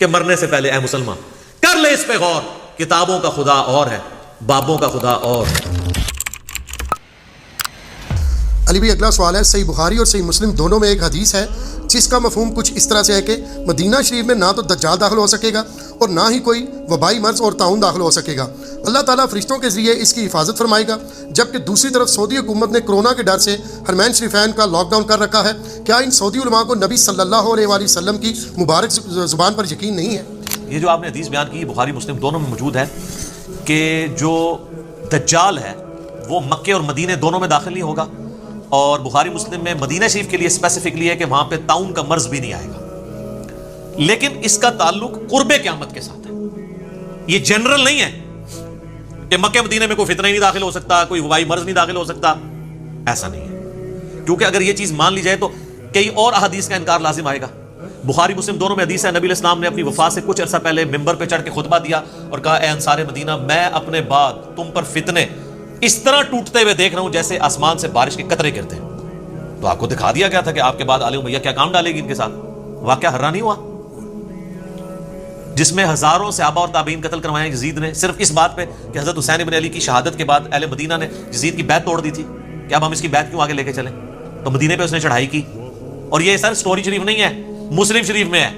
کہ مرنے سے پہلے اے مسلمان کر لے اس پہ غور. کتابوں کا خدا اور ہے، بابوں کا خدا اور ہے. علی بھائی اگلا سوال ہے، صحیح بخاری اور صحیح مسلم دونوں میں ایک حدیث ہے جس کا مفہوم کچھ اس طرح سے ہے کہ مدینہ شریف میں نہ تو دجال داخل ہو سکے گا اور نہ ہی کوئی وبائی مرض اور طاعون داخل ہو سکے گا. اللہ تعالیٰ فرشتوں کے ذریعے اس کی حفاظت فرمائے گا، جبکہ دوسری طرف سعودی حکومت نے کورونا کے ڈر سے حرمین شریفین کا لاک ڈاؤن کر رکھا ہے. کیا ان سعودی علماء کو نبی صلی اللہ علیہ وآلہ وسلم کی مبارک زبان پر یقین نہیں ہے؟ یہ جو آپ نے حدیث بیان کی بخاری مسلم دونوں میں موجود ہے کہ جو دجال ہے وہ مکے اور مدینے دونوں میں داخل نہیں ہوگا، اور بخاری مسلم میں مدینہ شریف کے لیے اسپیسیفکلی ہے کہ وہاں پہ طاعون کا مرض بھی نہیں آئے گا. لیکن اس کا تعلق قرب قیامت کے ساتھ ہے، یہ جنرل نہیں ہے کہ مکہ مدینہ میں کوئی فتنہ ہی نہیں داخل ہو سکتا، کوئی وبائی مرض نہیں داخل ہو سکتا. ایسا نہیں ہے، کیونکہ اگر یہ چیز مان لی جائے تو کئی اور احادیث کا انکار لازم آئے گا. بخاری مسلم دونوں میں حدیث ہے، نبی علیہ السلام نے اپنی وفات سے کچھ عرصہ پہلے ممبر پہ چڑھ کے خطبہ دیا اور کہا اے انصار مدینہ، میں اپنے بعد تم پر فتنے اس طرح ٹوٹتے ہوئے دیکھ رہا ہوں جیسے آسمان سے بارش کے قطرے گرتے ہیں. تو آپ کو دکھا دیا گیا تھا کہ آپ کے بعد آل امیہ کیا کام ڈالے گی ان کے ساتھ. واقعہ ہررا نہیں ہوا جس میں ہزاروں صحابہ اور تابعین قتل کروائے یزید نے صرف اس بات پہ کہ حضرت حسین ابن علی کی شہادت کے بعد اہل مدینہ نے یزید کی بیعت توڑ دی تھی کہ اب ہم اس کی بیعت کیوں آگے لے کے چلیں. تو مدینے پہ اس نے چڑھائی کی. اور یہ سر سٹوری شریف نہیں ہے، مسلم شریف میں ہے.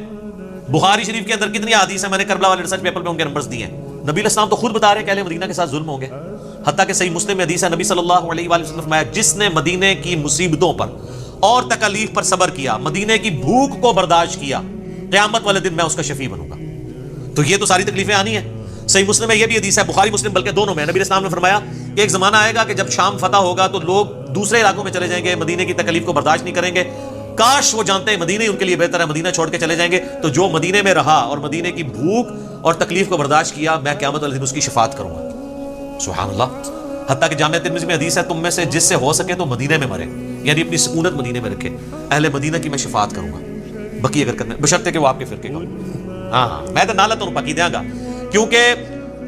بخاری شریف کے اندر کتنی حدیث ہیں، میں نے کربلا والے ریسرچ پیپر پہ ان کے نمبرز دیے ہیں. نبی علیہ السلام تو خود بتا رہے ہیں کہ اہل مدینہ کے ساتھ ظلم ہوں گے. حتیٰ کہ صحیح مسلم میں حدیث ہے، نبی صلی اللہ علیہ وآلہ وسلم فرمایا جس نے مدینے کی مصیبتوں پر اور تکالیف پر صبر کیا، مدینے کی بھوک کو برداشت کیا، قیامت والے دن میں اس کا شفیع بنوں گا. تو یہ تو ساری تکلیفیں آنی ہیں. صحیح مسلم میں یہ بھی حدیث ہے، بخاری مسلم بلکہ دونوں میں نبی علیہ السلام نے فرمایا کہ ایک زمانہ آئے گا کہ جب شام فتح ہوگا تو لوگ دوسرے علاقوں میں چلے جائیں گے، مدینے کی تکلیف کو برداشت نہیں کریں گے. کاش وہ جانتے ہیں مدینے ان کے لیے بہتر ہے، مدینہ چھوڑ کے چلے جائیں گے. تو جو مدینے میں رہا اور مدینے کی بھوک اور تکلیف کو برداشت کیا، میں قیامت والے دن اس کی شفاعت کروں گا. سبحان اللہ. حتیٰ کہ جامعہ ترمذی میں حدیث ہے تم میں سے جس سے ہو سکے تو مدینے میں مرے، یعنی اپنی سکونت مدینے میں رکھے. اہل مدینہ کی میں شفاعت کروں گا بقی اگر کرنا بشرطے کہ وہ آپ کے فرقے کا. ہاں میں تو نالت اور پاکی دیا گا، کیونکہ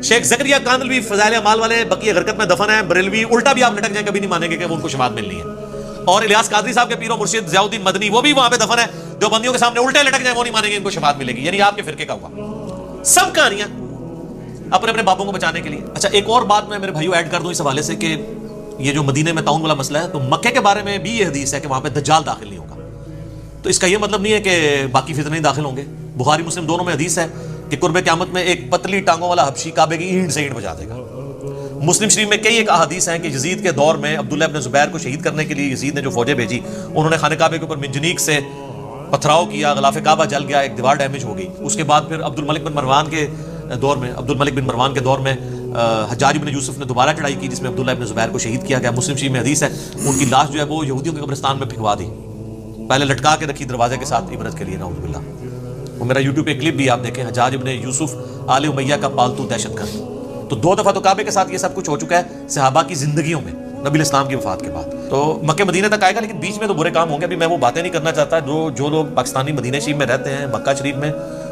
شیخ زکریہ کاندلوی فضائل اعمال والے بقی غرقت میں دفن ہیں، بریلوی الٹا بھی آپ لٹک جائیں کبھی نہیں مانیں گے کہ وہ ان کو شفاعت ملنی ہے. اور الیاس قادری صاحب کے پیر و مرشد ضیاء الدین مدنی وہ بھی وہاں پہ دفن ہے، جو بندیوں کے سامنے الٹے لٹک جائیں وہ نہیں مانیں گے ان کو شفاعت ملے گی، یعنی آپ کے فرقے کا ہوا. سب کہانیاں اپنے اپنے بابوں کو بچانے کے لیے. اچھا ایک اور بات میں میرے بھائیوں ایڈ کر دوں اس حوالے سے کہ یہ جو مدینے میں طاعون والا مسئلہ ہے، تو مکے کے بارے میں بھی یہ حدیث ہے کہ وہاں پہ دجال داخل نہیں ہوگا. تو اس کا یہ مطلب نہیں ہے کہ باقی فتنے نہیں داخل ہوں گے. بخاری مسلم دونوں میں حدیث ہے کہ قرب قیامت میں ایک پتلی ٹانگوں والا حبشی کعبے کی اینٹ سے اینٹ بجا دے گا. مسلم شریف میں کئی ایک احادیث ہیں کہ یزید کے دور میں عبداللہ ابن زبیر کو شہید کرنے کے لیے یزید نے جو فوجیں بھیجی، انہوں نے خانہ کعبے کے اوپر منجنیق سے پتھراؤ کیا، غلاف کعبہ جل گیا، ایک دیوار ڈیمیج ہو گئی. اس کے بعد پھر عبد الملک بن مروان کے دور میں حجاج بن یوسف نے دوبارہ چڑھائی کی جس میں عبداللہ ابن زبیر کو شہید کیا گیا. مسلم شریف میں حدیث ہے ان کی لاش جو ہے وہ یہودیوں کے قبرستان میں پھینکوا دی، پہلے لٹکا کے رکھی دروازے کے ساتھ عبرت کے لیے. نعوذ باللہ. وہ میرا یوٹیوب پہ کلپ بھی آپ دیکھیں، حجاج ابن یوسف آل امیہ کا پالتو دہشت گرد. تو 2 دفعہ تو کعبے کے ساتھ یہ سب کچھ ہو چکا ہے صحابہ کی زندگیوں میں نبی علیہ السلام کی وفات کے بعد. تو مکہ مدینہ تک آئے گا، لیکن بیچ میں تو برے کام ہوں گے. ابھی میں وہ باتیں نہیں کرنا چاہتا. جو لوگ پاکستانی مدینہ شریف میں رہتے ہیں، مکہ شریف میں،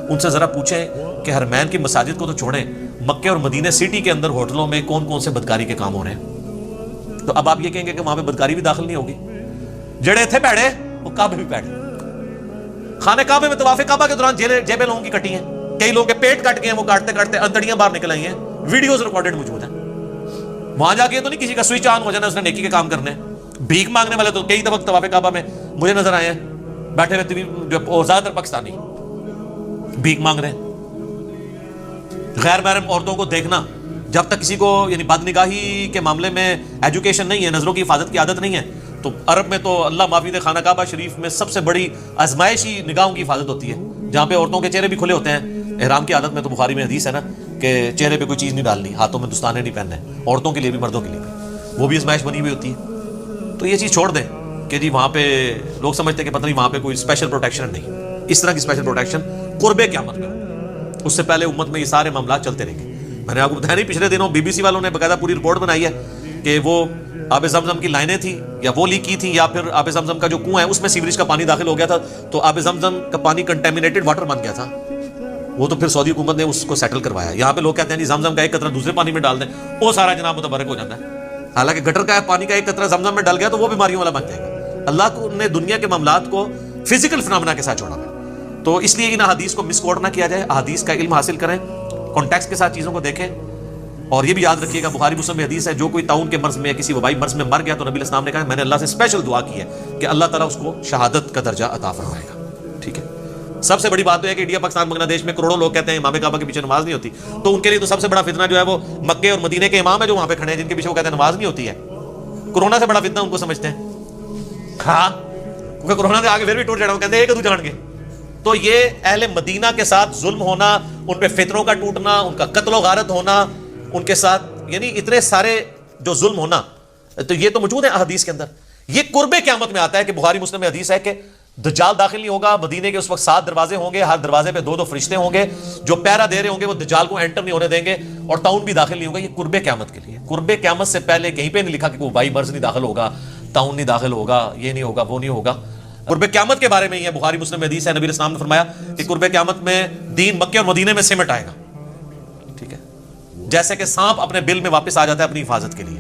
ان سے ذرا پوچھیں کہ حرمین کی مساجد کو تو چھوڑیں، مکہ اور مدینہ سٹی کے اندر ہوٹلوں میں کون کون سے بدکاری کے کام ہو رہے ہیں. تو اب آپ یہ کہیں گے کہ وہاں پہ بدکاری بھی داخل نہیں ہوگی. جڑے تھے پیڑے وہ کعبے بھی پیڑے. خانہ کعبے میں طواف کعبہ کے دوران جیبیں لوگوں کی کٹی ہیں، کئی لوگوں کے پیٹ کٹ گئے ہیں، وہ کاٹتے کاٹتے انتڑیاں باہر نکل آئی ہیں، ویڈیوز ریکارڈڈ موجود ہیں. وہاں جا کے تو نہیں کسی کا سوئچ آن ہو جانا اس نے نیکی کے کام کرنے. بھیک مانگنے والے تو کئی دفعہ طواف کعبہ میں مجھے نظر آئے ہیں بیٹھے ہوئے، جو زیادہ تر پاکستانی بھیک مانگ رہے ہیں. غیر محرم عورتوں کو دیکھنا، جب تک کسی کو یعنی بد نگاہی کے معاملے میں ایجوکیشن نہیں ہے، نظروں کی حفاظت کی عادت نہیں ہے، تو عرب میں تو اللہ معافی دے خانہ کعبہ شریف میں سب سے بڑی آزمائش ہی نگاہوں کی حفاظت ہوتی ہے، جہاں پہ عورتوں کے چہرے بھی کھلے ہوتے ہیں. احرام کی عادت میں تو بخاری میں حدیث ہے نا کہ چہرے پہ کوئی چیز نہیں ڈالنی، ہاتھوں میں دستانے نہیں پہننے، عورتوں کے لیے بھی مردوں کے لیے بھی، وہ بھی آزمائش بنی ہوئی ہوتی ہے. تو یہ چیز چھوڑ دیں کہ جی وہاں پہ لوگ سمجھتے ہیں کہ پتہ نہیں وہاں پہ کوئی اسپیشل پروٹیکشن نہیں. اس طرح کی اسپیشل پروٹیکشن قرب قیامت میں، اس سے پہلے امت میں یہ سارے معاملات چلتے رہیں گے. میں نے آپ کو بتایا نہیں، پچھلے دنوں بی بی سی والوں نے باقاعدہ پوری رپورٹ بنائی ہے کہ وہ آب زمزم کی لائنیں تھیں یا وہ لیک کی تھیں، یا پھر آب زمزم کا جو کنواں ہے اس میں سیوریج کا پانی داخل ہو گیا تھا، تو آب زمزم کا پانی کنٹامینیٹڈ واٹر بن گیا تھا. وہ تو پھر سعودی حکومت نے اس کو سیٹل کروایا. یہاں پہ لوگ کہتے ہیں جی زمزم کا ایک قطرہ دوسرے پانی میں ڈال دیں، وہ سارا جناب متبرک ہو جاتا ہے. حالانکہ گٹر کا پانی کا ایک قطرہ زمزم میں ڈل گیا تو وہ بیماریوں والا بن جائے گا. اللہ کو نے دنیا کے معاملات کو فزیکل فنامنا کے ساتھ چھوڑا ہے. تو اس لیے ان احادیث کو مس کوٹ نہ کیا جائے، احادیث کا علم حاصل کریں، کانٹیکسٹ کے ساتھ چیزوں کو دیکھیں. اور یہ بھی یاد رکھیے گا بخاری مسلم میں حدیث ہے جو کوئی طاعون کے مرض میں یا کسی وبائی مرض میں مر گیا تو نبی علیہ السلام نے کہا میں نے اللہ سے اسپیشل دعا کی ہے کہ اللہ تعالیٰ اس کو شہادت کا درجہ عطا فرمائے گا. ٹھیک ہے. سب سے بڑی بات تو ہے کہ انڈیا پاکستان بنگلہ دیش میں کروڑوں لوگ کہتے ہیں امام کعبہ کے پیچھے نماز نہیں ہوتی، تو ان کے لیے تو سب سے بڑا فتنہ جو ہے وہ مکے اور مدینے کے امام ہے جو وہاں پہ کھڑے ہیں جن کے پیچھے وہ کہتے ہیں نماز نہیں ہوتی ہے. کورونا سے بڑا فتنہ ان کو سمجھتے ہیں. ہاں کیونکہ کورونا سے آگے پھر بھی ٹوٹ جانا، وہ کہتے ہیں ایک تو جان گے. تو یہ اہل مدینہ کے ساتھ ظلم ہونا، ان پہ فتنوں کا ٹوٹنا، ان کا قتل و غارت ہونا، ان کے ساتھ یعنی اتنے سارے جو ظلم ہونا، تو یہ تو موجود ہے احادیث کے اندر. یہ قرب قیامت میں آتا ہے کہ بخاری مسلم میں حدیث ہے کہ دجال داخل نہیں ہوگا مدینے کے، اس وقت 7 دروازے ہوں گے، ہر دروازے پہ 2 فرشتے ہوں گے جو پہرا دے رہے ہوں گے، وہ دجال کو انٹر نہیں ہونے دیں گے، اور طاعون بھی داخل نہیں ہوگا. یہ قرب قیامت کے لیے. قرب قیامت سے پہلے کہیں پہ نہیں لکھا کہ کوئی وبائی مرض نہیں داخل ہوگا، طاعون نہیں داخل ہوگا، یہ نہیں ہوگا، وہ نہیں ہوگا. قرب قیامت کے بارے میں یہ بخاری مسلم میں حدیث ہے، نبی علیہ السلام نے فرمایا کہ قرب قیامت میں دین مکے اور مدینے میں سمٹ آئے گا. ٹھیک ہے. جیسے کہ سانپ اپنے بل میں واپس آ جاتا ہے اپنی حفاظت کے لیے.